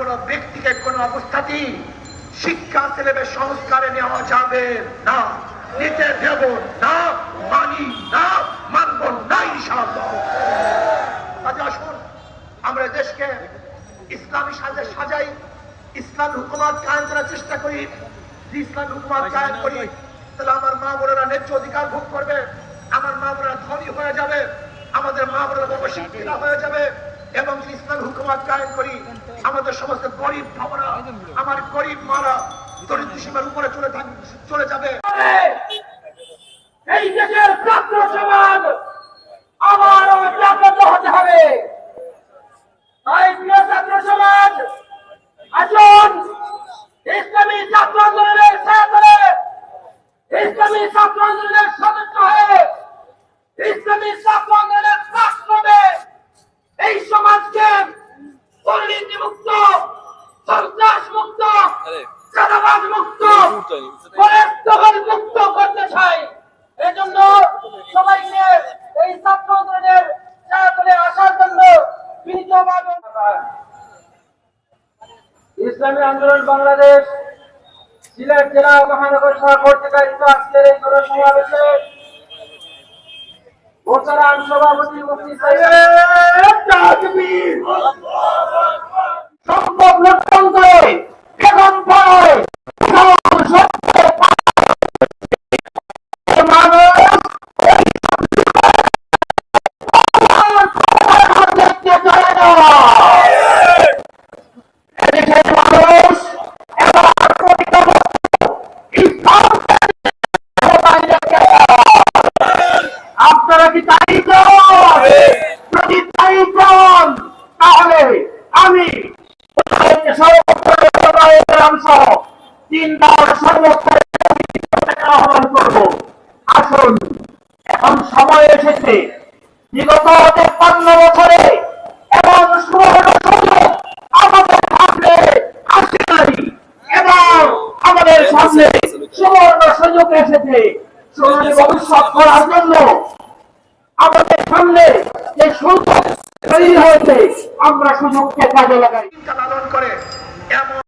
কোনো ব্যক্তিকে কোনো অবস্থাতেই শিক্ষা সিলেবাস সংস্কারে নেওয়া যাবে না, নিতে দেব না, মানি না, মানব না ইনশাআল্লাহ। কাজে আসুন আমরা দেশকে ইসলামী সাজে সাজাই, ইসলাম হুকুমত কায়েম করার চেষ্টা করি। ইসলাম হুকুমত কায়েম করি তাহলে আমার মা বোনেরা ন্যায্য অধিকার ভোগ করবে, আমার মা বোনেরা ধনী হয়ে যাবে, আমাদের মা বোনেরা অবশিষ্ট হয়ে যাবে। এবং ইসলাম হুকুমত কায়েম করি আমাদের সমস্ত গরিব বাবারা, আমার গরিব মারা দরিদ্র সীমার উপরে চলে যাবে। এই দেশের ছাত্র সমাজ আবারও জাগ্রত হতে হবে। তাই প্রিয় ছাত্র সমাজ, আসুন ইসলামী ছাত্র আন্দোলনের সাথে, ইসলামী ছাত্র আন্দোলনের সদস্য হয়ে, ইসলামী ছাত্র আন্দোলনের প্রাক্তনে এই সমাজকে দুর্নীতি মুক্ত, সন্ত্রাস মুক্ত, চাঁদাবাজ মুক্ত, মুক্ত করতে চাই। এজন্য সবাইকে এই ছাত্র আন্দোলনের সাথে আসার জন্য বিনীতভাবে ইসলামী আন্দোলন বাংলাদেশ সিলেট জেলা মহানগর শাখা কর্তৃক আয়োজিত আজকের এই গণসমাবেশে মোহতারাম সভাপতি মুফতি সম্ভব লক্ষণ করে এখন পরে আপনারা কি তাই যদি তাই চান তাহলে আমি সহ 3 বার আহ্বান করব। আসুন এখন সময় এসেছে, বিগত 53 বছরে এবং সুবর্ণ সুযোগ আমাদের সামনে আসে নাই এবং আমাদের সামনে সুবর্ণ সুযোগ এসেছে। সোনালী ভবিষ্যৎ করার জন্য আমাদের সামনে যে সুযোগ তৈরি হয়েছে, আমরা সুযোগকে কাজে লাগাই। লালন করে